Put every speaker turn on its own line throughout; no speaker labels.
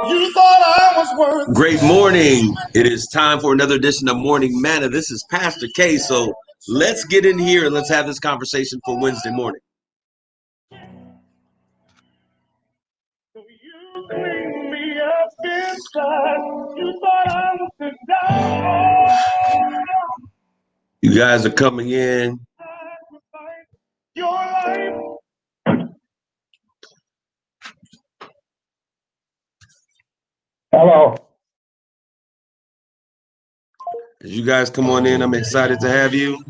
You thought I was worth.
Great morning. It is time for another edition of Morning Manna. This is Pastor K. So let's get in here and let's have this conversation for Wednesday morning.
So you cleaned me up inside. You thought I was the down.
You guys are coming in.
Your life. Hello.
As you guys come on in, I'm excited to have you.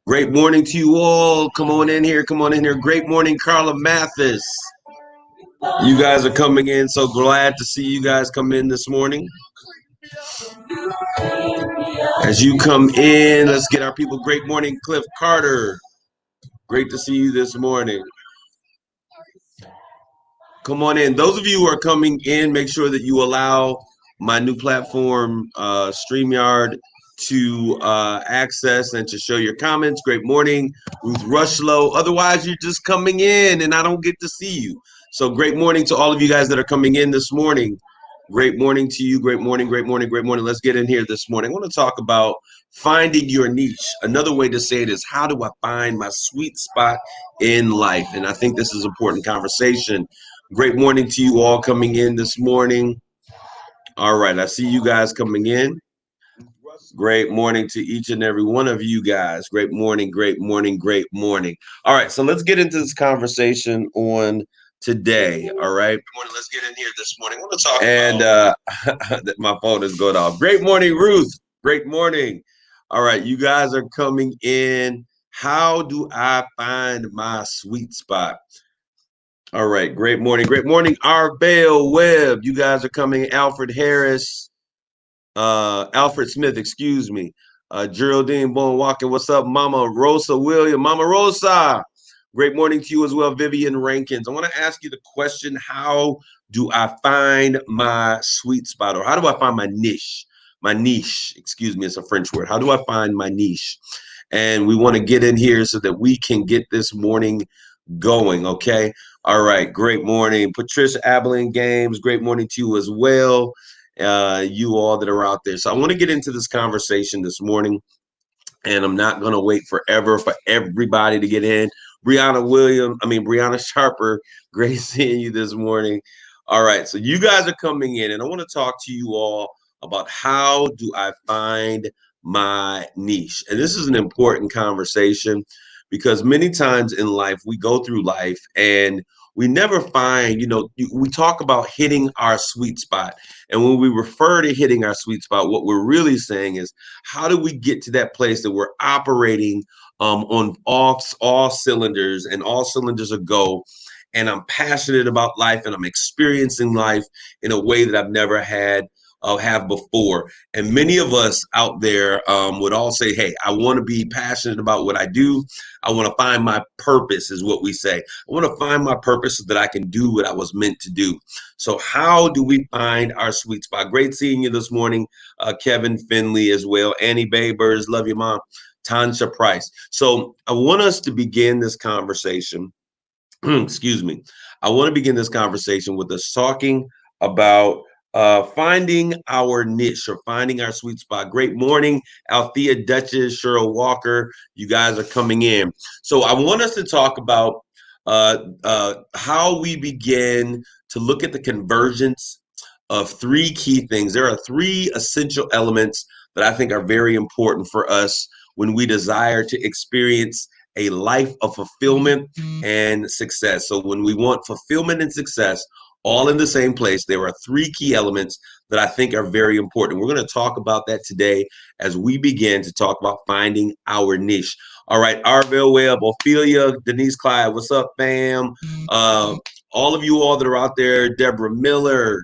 Great morning to you all. Come on in here. Come on in here. Great morning, Carla Mathis. You guys are coming in. So glad to see you guys come in this morning. As you come in, let's get our people. Great morning, Cliff Carter. Great to see you this morning. Come on in. Those of you who are coming in, make sure that you allow my new platform, StreamYard, to access and to show your comments. Great morning, Ruth Rushlow. Otherwise, you're just coming in and I don't get to see you. So great morning to all of you guys that are coming in this morning. Great morning to you. Great morning, great morning, great morning. Let's get in here this morning. I want to talk about finding your niche. Another way to say it is, how do I find my sweet spot in life? And I think this is an important conversation. Great morning to you all coming in this morning. All right, I see you guys coming in. Great morning to each and every one of you guys. Great morning, great morning, great morning. All right, so let's get into this conversation on today. All right, let's get in here this morning. I want to talk and my phone is going off. Great morning, Ruth. Great morning. All right, you guys are coming in. How do I find my sweet spot? All right, great morning. Great morning, Arbel Webb. You guys are coming. Alfred Harris, Alfred Smith, excuse me. Geraldine Bone Walker, what's up? Mama Rosa William. Mama Rosa, great morning to you as well. Vivian Rankins. I want to ask you the question, how do I find my sweet spot, or how do I find my niche? My niche, excuse me, it's a French word. How do I find my niche? And we want to get in here so that we can get this morning going, okay? All right, great morning. Patricia Abilene Games, great morning to you as well. You all that are out there. So I want to get into this conversation this morning, and I'm not going to wait forever for everybody to get in. Brianna Sharper, great seeing you this morning. All right, so you guys are coming in, and I want to talk to you all about how do I find my niche. And this is an important conversation because many times in life, we go through life and we never find, we talk about hitting our sweet spot. And when we refer to hitting our sweet spot, what we're really saying is, how do we get to that place that we're operating on all cylinders and all cylinders a go? And I'm passionate about life and I'm experiencing life in a way that I've never have before. And many of us out there would all say, hey, I want to be passionate about what I do. I want to find my purpose, is what we say. I want to find my purpose so that I can do what I was meant to do. So how do we find our sweet spot? Great seeing you this morning, Kevin Finley as well. Annie Babers, love you, Mom. Tansha Price. So I want us to begin this conversation. Excuse me. I want to begin this conversation with us talking about finding our niche or finding our sweet spot. Great morning, Althea Duchess, Cheryl Walker. You guys are coming in. So I want us to talk about how we begin to look at the convergence of three key things. There are three essential elements that I think are very important for us when we desire to experience a life of fulfillment and success. So when we want fulfillment and success all in the same place, there are three key elements that I think are very important. We're going to talk about that today as we begin to talk about finding our niche. All right, Arville Webb, Ophelia, Denise Clyde, what's up, fam? All of you all that are out there, Deborah Miller,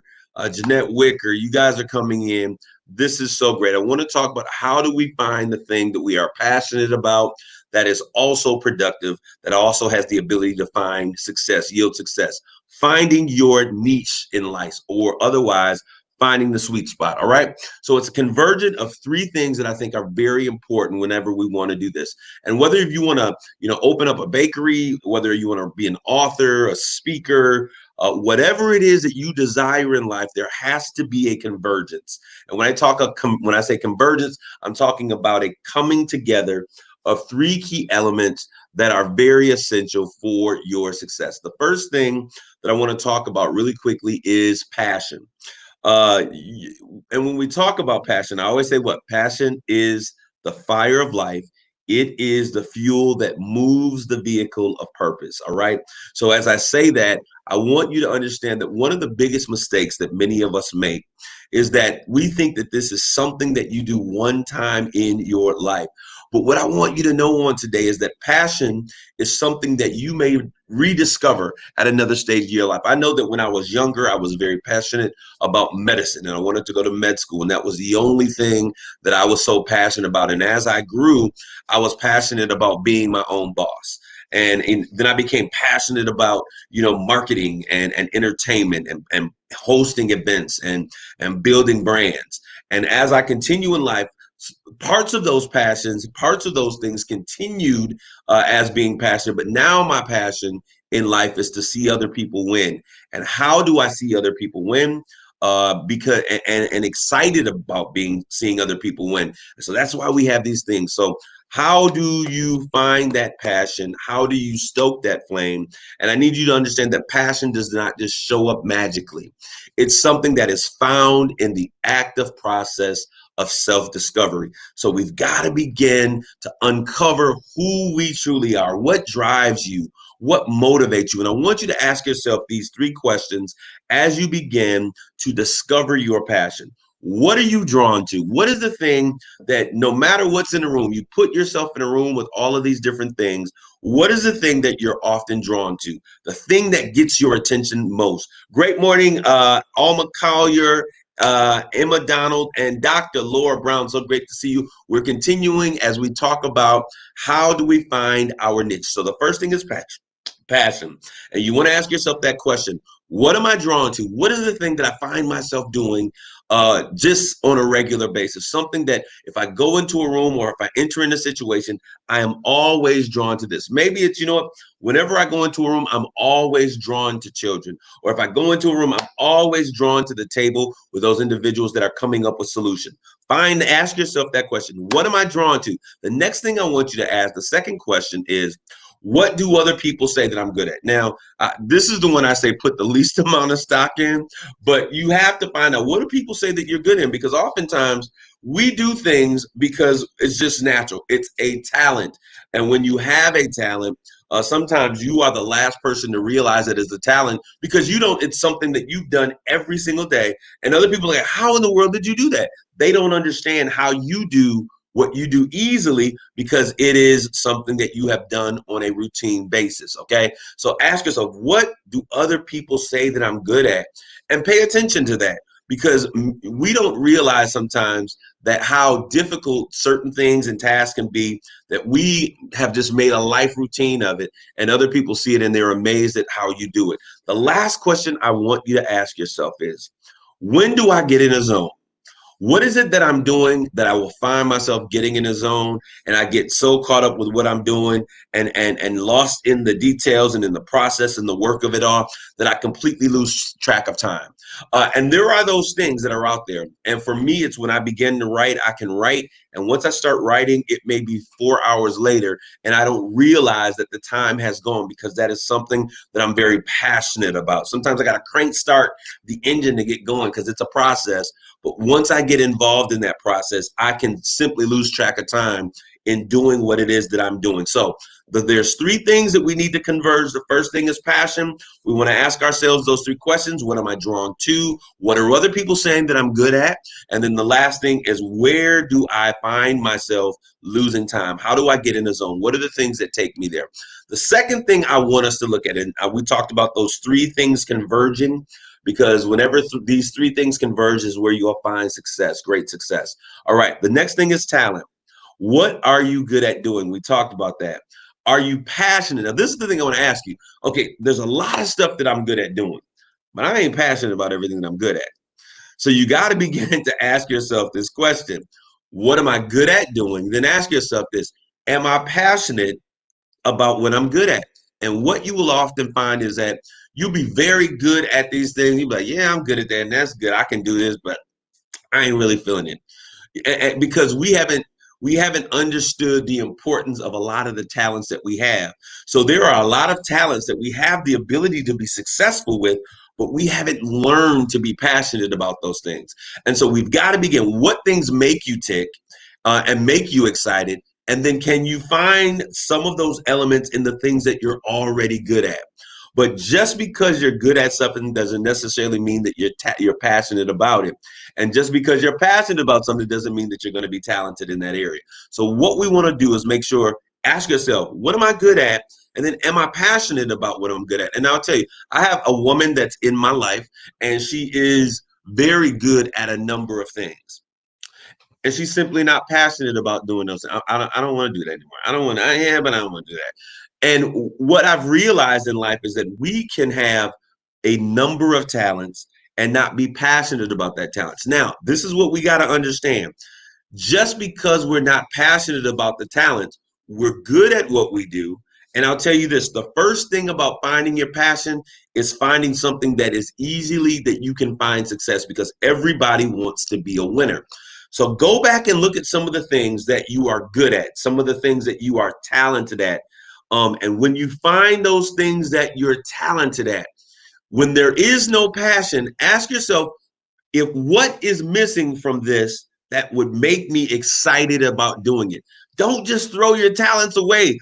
Jeanette Wicker, you guys are coming in. This is so great. I want to talk about how do we find the thing that we are passionate about, that is also productive, that also has the ability to find success, yield success. Finding your niche in life, or otherwise finding the sweet spot. All right. So it's a convergent of three things that I think are very important whenever we want to do this. And whether if you want to, open up a bakery, whether you want to be an author, a speaker, whatever it is that you desire in life, there has to be a convergence. And when I say convergence, I'm talking about a coming together of three key elements that are very essential for your success. The first thing that I want to talk about really quickly is passion. And when we talk about passion, I always say what passion is: the fire of life. It is the fuel that moves the vehicle of purpose. All right. So as I say that, I want you to understand that one of the biggest mistakes that many of us make is that we think that this is something that you do one time in your life. But what I want you to know on today is that passion is something that you may rediscover at another stage of your life. I know that when I was younger, I was very passionate about medicine and I wanted to go to med school. And that was the only thing that I was so passionate about. And as I grew, I was passionate about being my own boss. And then I became passionate about, marketing and entertainment and hosting events and building brands. And as I continue in life, parts of those passions, parts of those things continued as being passionate. But now my passion in life is to see other people win. And how do I see other people win? Because and excited about seeing other people win. And so that's why we have these things. So how do you find that passion? How do you stoke that flame? And I need you to understand that passion does not just show up magically. It's something that is found in the active process of self-discovery. So we've got to begin to uncover who we truly are, what drives you, what motivates you. And I want you to ask yourself these three questions as you begin to discover your passion. What are you drawn to? What is the thing that no matter what's in the room, you put yourself in a room with all of these different things. What is the thing that you're often drawn to? The thing that gets your attention most. Great morning, Alma Collier, Emma Donald, and Dr. Laura Brown. So great to see you. We're continuing as we talk about how do we find our niche. So the first thing is passion. And you want to ask yourself that question. What am I drawn to? What is the thing that I find myself doing just on a regular basis? Something that if I go into a room or if I enter in a situation, I am always drawn to this. Maybe it's, whenever I go into a room, I'm always drawn to children. Or if I go into a room, I'm always drawn to the table with those individuals that are coming up with solutions. Ask yourself that question. What am I drawn to? The next thing I want you to ask, the second question is, what do other people say that I'm good at? Now, this is the one I say put the least amount of stock in, but you have to find out, what do people say that you're good in? Because oftentimes we do things because it's just natural. It's a talent. And when you have a talent, sometimes you are the last person to realize it is a talent because it's something that you've done every single day. And other people are like, how in the world did you do that? They don't understand how you do what you do easily because it is something that you have done on a routine basis. Okay. So ask yourself, what do other people say that I'm good at? And pay attention to that, because we don't realize sometimes that how difficult certain things and tasks can be, that we have just made a life routine of it and other people see it and they're amazed at how you do it. The last question I want you to ask yourself is, when do I get in a zone? What is it that I'm doing that I will find myself getting in a zone and I get so caught up with what I'm doing and lost in the details and in the process and the work of it all that I completely lose track of time. And there are those things that are out there. And for me, it's when I begin to write, I can write. And once I start writing, it may be 4 hours later and I don't realize that the time has gone, because that is something that I'm very passionate about. Sometimes I got to crank start the engine to get going because it's a process. But once I get involved in that process, I can simply lose track of time in doing what it is that I'm doing. So there's three things that we need to converge. The first thing is passion. We want to ask ourselves those three questions. What am I drawn to? What are other people saying that I'm good at? And then the last thing is, where do I find myself losing time? How do I get in the zone? What are the things that take me there? The second thing I want us to look at, and we talked about those three things converging, because whenever these three things converge is where you'll find success, great success. All right, the next thing is talent. What are you good at doing? We talked about that. Are you passionate? Now, this is the thing I want to ask you. Okay, there's a lot of stuff that I'm good at doing, but I ain't passionate about everything that I'm good at. So you got to begin to ask yourself this question. What am I good at doing? Then ask yourself this. Am I passionate about what I'm good at? And what you will often find is that you'll be very good at these things. You'll be like, yeah, I'm good at that. And that's good. I can do this, but I ain't really feeling it. Because we haven't understood the importance of a lot of the talents that we have. So there are a lot of talents that we have the ability to be successful with, but we haven't learned to be passionate about those things. And so we've got to begin. What things make you tick and make you excited? And then can you find some of those elements in the things that you're already good at? But just because you're good at something doesn't necessarily mean that you're passionate about it. And just because you're passionate about something doesn't mean that you're going to be talented in that area. So what we want to do is make sure, ask yourself, what am I good at? And then am I passionate about what I'm good at? And I'll tell you, I have a woman that's in my life, and she is very good at a number of things. And she's simply not passionate about doing those. I don't want to do that anymore. I don't want to, I am, but I don't want to do that. And what I've realized in life is that we can have a number of talents and not be passionate about that talents. Now, this is what we got to understand. Just because we're not passionate about the talents, we're good at what we do. And I'll tell you this, the first thing about finding your passion is finding something that is easily that you can find success, because everybody wants to be a winner. So go back and look at some of the things that you are good at, some of the things that you are talented at. And when you find those things that you're talented at, when there is no passion, ask yourself, if what is missing from this that would make me excited about doing it. Don't just throw your talents away.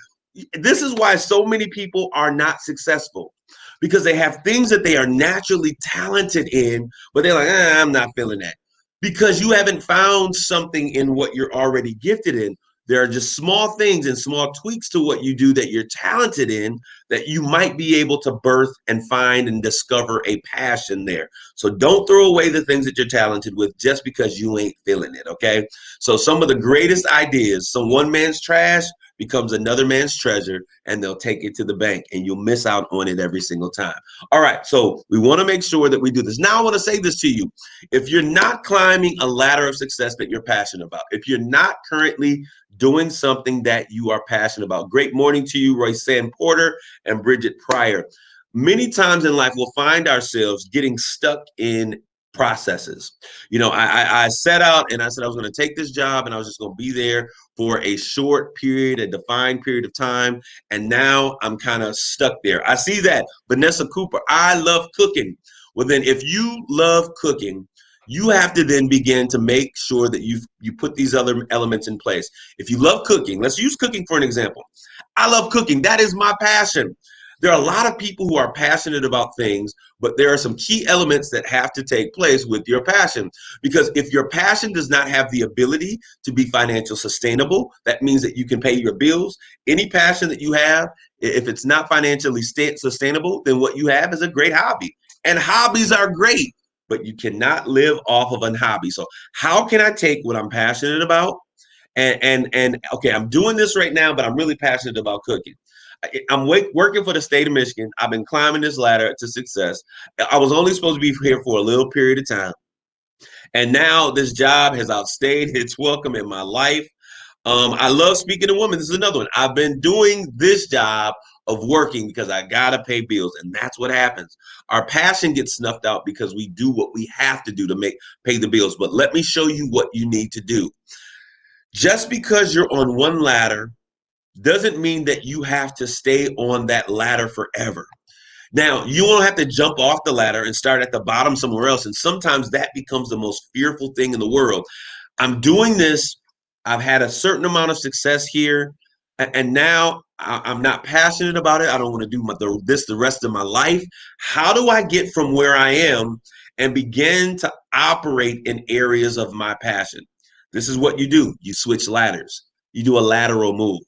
This is why so many people are not successful, because they have things that they are naturally talented in, but they're like, I'm not feeling that, because you haven't found something in what you're already gifted in. There are just small things and small tweaks to what you do that you're talented in that you might be able to birth and find and discover a passion there. So don't throw away the things that you're talented with just because you ain't feeling it, okay? So some of the greatest ideas, so one man's trash becomes another man's treasure, and they'll take it to the bank, and you'll miss out on it every single time. All right, so we want to make sure that we do this. Now I want to say this to you. If you're not climbing a ladder of success that you're passionate about, if you're not currently doing something that you are passionate about. Great morning to you, Royce Porter and Bridget Pryor. Many times in life, we'll find ourselves getting stuck in processes. You know, I set out and I said I was going to take this job and I was just going to be there for a short period, a defined period of time. And now I'm kind of stuck there. I see that. Vanessa Cooper, I love cooking. Well, then if you love cooking, you have to then begin to make sure that you put these other elements in place. If you love cooking, let's use cooking for an example. I love cooking. That is my passion. There are a lot of people who are passionate about things, but there are some key elements that have to take place with your passion. Because if your passion does not have the ability to be financially sustainable, that means that you can pay your bills. Any passion that you have, if it's not financially sustainable, then what you have is a great hobby. And hobbies are great, but you cannot live off of a hobby. So how can I take what I'm passionate about and okay, I'm doing this right now, but I'm really passionate about cooking. I'm working for the state of Michigan. I've been climbing this ladder to success. I was only supposed to be here for a little period of time. And now this job has outstayed its welcome in my life. I love speaking to women. This is another one. I've been doing this job of working because I gotta pay bills, and that's what happens. Our passion gets snuffed out because we do what we have to do to pay the bills. But let me show you what you need to do. Just because you're on one ladder doesn't mean that you have to stay on that ladder forever. Now, you won't have to jump off the ladder and start at the bottom somewhere else. And sometimes that becomes the most fearful thing in the world. I'm doing this. I've had a certain amount of success here. And now I'm not passionate about it. I don't want to do this the rest of my life. How do I get from where I am and begin to operate in areas of my passion? This is what you do. You switch ladders. You do a lateral move.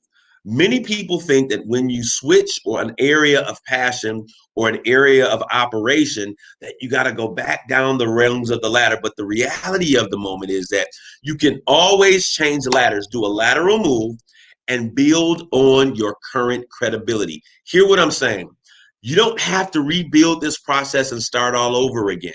Many people think that when you switch or an area of passion or an area of operation, that you got to go back down the rungs of the ladder. But the reality of the moment is that you can always change ladders, do a lateral move, and build on your current credibility. Hear what I'm saying. You don't have to rebuild this process and start all over again.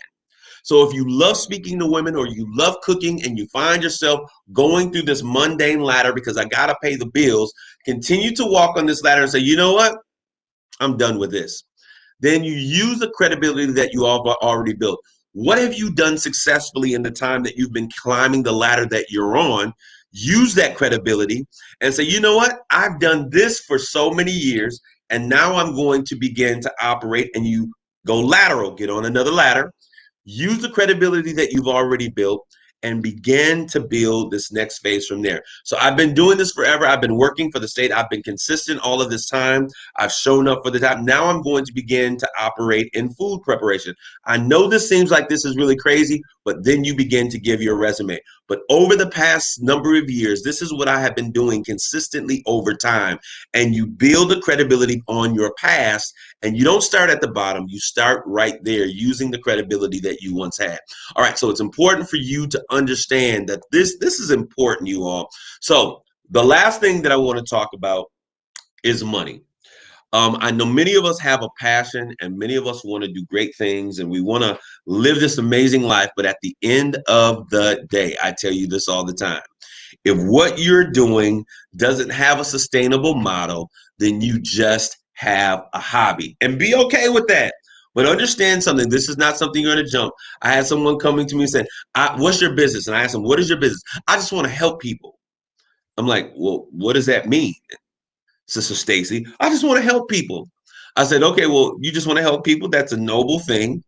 So if you love speaking to women or you love cooking and you find yourself going through this mundane ladder because I got to pay the bills, continue to walk on this ladder and say, you know what? I'm done with this. Then you use the credibility that you all already built. What have you done successfully in the time that you've been climbing the ladder that you're on? Use that credibility and say, you know what? I've done this for so many years, and now I'm going to begin to operate. And you go lateral, get on another ladder, use the credibility that you've already built, and begin to build this next phase from there. So I've been doing this forever. I've been working for the state. I've been consistent all of this time. I've shown up for the time. Now I'm going to begin to operate in food preparation. I know this seems like this is really crazy, but then you begin to give your resume. But over the past number of years, this is what I have been doing consistently over time. And you build the credibility on your past, and you don't start at the bottom. You start right there using the credibility that you once had. All right, so it's important for you to understand that this is important, you all. So the last thing that I want to talk about is money. I know many of us have a passion and many of us want to do great things and we want to live this amazing life. But at the end of the day, I tell you this all the time. If what you're doing doesn't have a sustainable model, then you just have a hobby, and be okay with that. But understand something. This is not something you're going to jump. I had someone coming to me and saying, what's your business? And I asked them, what is your business? I just want to help people. I'm like, well, what does that mean, Sister Stacy? I just want to help people. I said, okay, well, you just want to help people. That's a noble thing.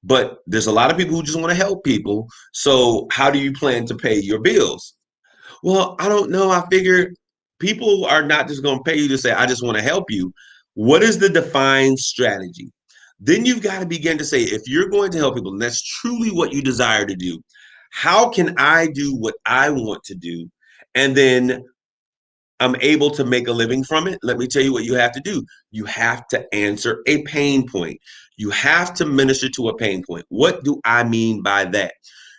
But there's a lot of people who just want to help people. So how do you plan to pay your bills? Well, I don't know. I figure people are not just going to pay you to say, I just want to help you. What is the defined strategy? Then you've got to begin to say, if you're going to help people, and that's truly what you desire to do, how can I do what I want to do? And then I'm able to make a living from it. Let me tell you what you have to do. You have to answer a pain point. You have to minister to a pain point. What do I mean by that?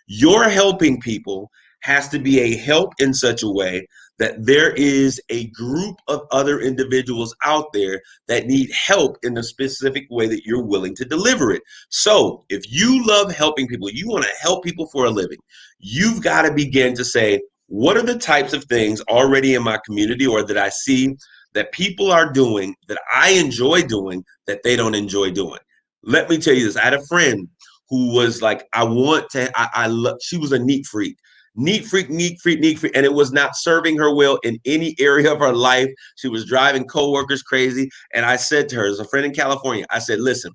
Your helping people has to be a help in such a way that there is a group of other individuals out there that need help in the specific way that you're willing to deliver it. So if you love helping people, you want to help people for a living, you've got to begin to say, what are the types of things already in my community or that I see that people are doing that I enjoy doing that they don't enjoy doing? Let me tell you this. I had a friend who was like, she was a neat freak. Neat freak. And it was not serving her well in any area of her life. She was driving coworkers crazy. And I said to her, as a friend in California, I said, listen,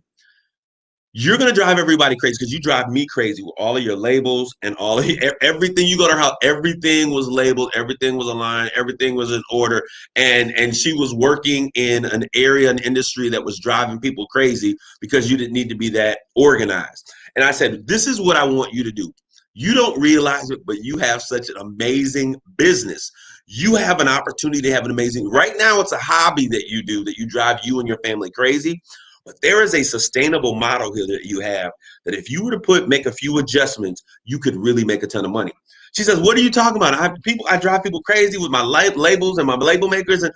you're going to drive everybody crazy because you drive me crazy with all of your labels and all of everything. You go to her house, everything was labeled, everything was aligned, everything was in order. And she was working in an area, an industry that was driving people crazy because you didn't need to be that organized. And I said, this is what I want you to do. You don't realize it, but you have such an amazing business. You have an opportunity to have an amazing, right now it's a hobby that you do that you drive you and your family crazy. But there is a sustainable model here that you have that if you were to make a few adjustments, you could really make a ton of money. She says, what are you talking about? I drive people crazy with my labels and my label makers. And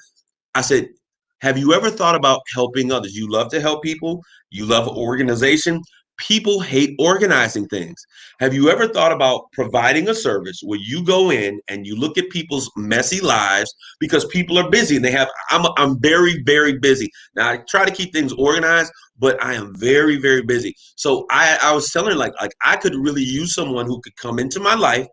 I said, have you ever thought about helping others? You love to help people. You love organization. People hate organizing things. Have you ever thought about providing a service where you go in and you look at people's messy lives because people are busy and I'm very, very busy. Now I try to keep things organized, but I am very, very busy. So I was telling her like I could really use someone who could come into my life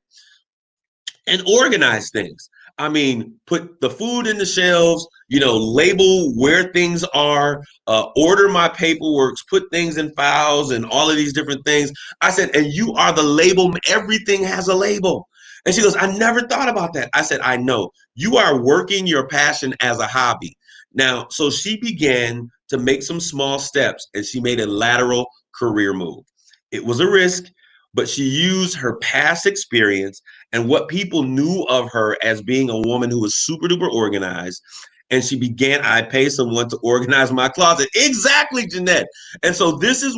and organize things. I mean, put the food in the shelves, label where things are, order my paperwork, put things in files and all of these different things. I said, and you are the label. Everything has a label. And she goes, I never thought about that. I said, I know. You are working your passion as a hobby. Now, so she began to make some small steps and she made a lateral career move. It was a risk, but she used her past experience and what people knew of her as being a woman who was super duper organized. And she began, I pay someone to organize my closet. Exactly, Jeanette. And so this is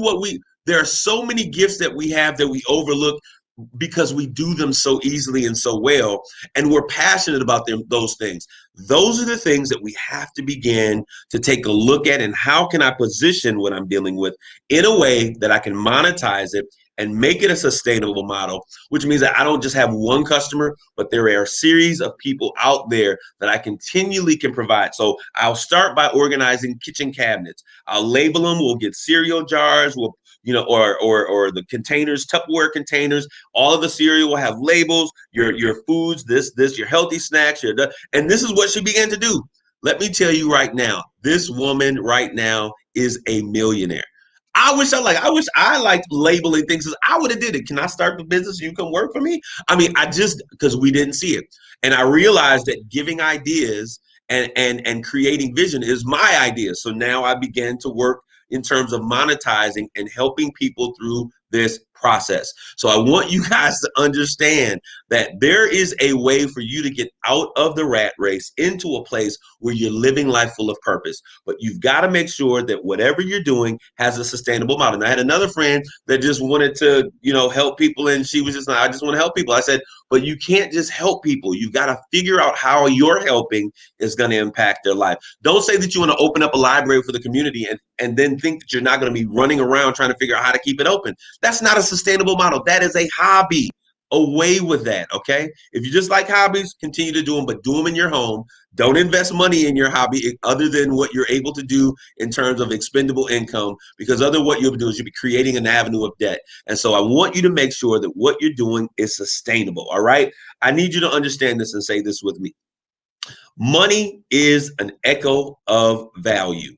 there are so many gifts that we have that we overlook because we do them so easily and so well, and we're passionate about those things. Those are the things that we have to begin to take a look at, and how can I position what I'm dealing with in a way that I can monetize it and make it a sustainable model, which means that I don't just have one customer, but there are a series of people out there that I continually can provide. So I'll start by organizing kitchen cabinets. I'll label them. We'll get cereal jars. We'll or the containers, Tupperware containers. All of the cereal will have labels. Your foods, your healthy snacks, and this is what she began to do. Let me tell you right now, this woman right now is a millionaire. I wish I liked labeling things. I would have did it. Can I start the business? You come work for me. I mean, because we didn't see it, and I realized that giving ideas and creating vision is my idea. So now I began to work in terms of monetizing and helping people through this process. So I want you guys to understand that there is a way for you to get out of the rat race into a place where you're living life full of purpose. But you've got to make sure that whatever you're doing has a sustainable model. And I had another friend that just wanted to, help people. And she was just like, I just want to help people. I said, but you can't just help people. You've got to figure out how you're helping is going to impact their life. Don't say that you want to open up a library for the community and then think that you're not going to be running around trying to figure out how to keep it open. That's not a sustainable model. That is a hobby. Away with that, okay? If you just like hobbies, continue to do them, but do them in your home. Don't invest money in your hobby other than what you're able to do in terms of expendable income, because what you'll do is you'll be creating an avenue of debt. And so I want you to make sure that what you're doing is sustainable, all right? I need you to understand this and say this with me. Money is an echo of value.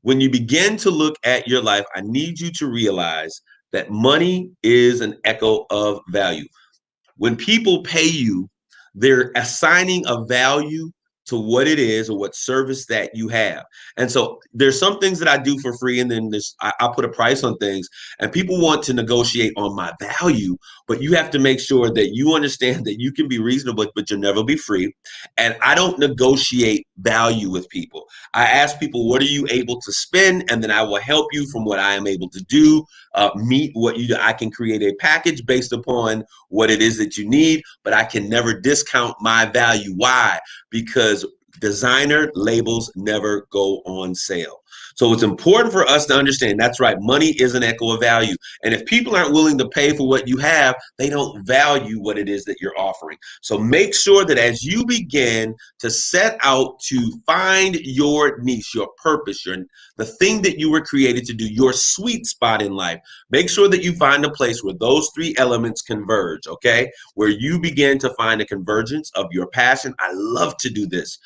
When you begin to look at your life, I need you to realize that money is an echo of value. When people pay you, they're assigning a value to what it is or what service that you have. And so there's some things that I do for free, and then I put a price on things, and people want to negotiate on my value, but you have to make sure that you understand that you can be reasonable, but you'll never be free. And I don't negotiate value with people. I ask people, what are you able to spend? And then I will help you from what I am able to do, meet what you do. I can create a package based upon what it is that you need, but I can never discount my value. Why? Because designer labels never go on sale. So it's important for us to understand that's right. Money is an echo of value. And if people aren't willing to pay for what you have, they don't value what it is that you're offering. So make sure that as you begin to set out to find your niche, your purpose, the thing that you were created to do, your sweet spot in life, make sure that you find a place where those three elements converge, okay? Where you begin to find a convergence of your passion. I love to do this.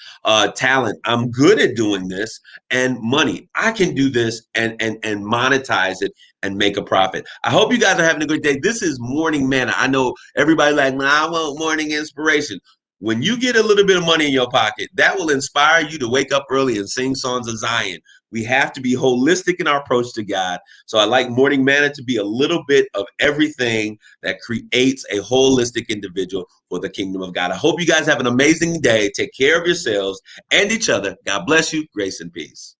Talent, I'm good at doing this. And money, I can do this and monetize it and make a profit. I hope you guys are having a good day. This is Morning Manna. I know everybody like, I want morning inspiration. When you get a little bit of money in your pocket, that will inspire you to wake up early and sing songs of Zion. We have to be holistic in our approach to God. So I like Morning Manna to be a little bit of everything that creates a holistic individual for the kingdom of God. I hope you guys have an amazing day. Take care of yourselves and each other. God bless you. Grace and peace.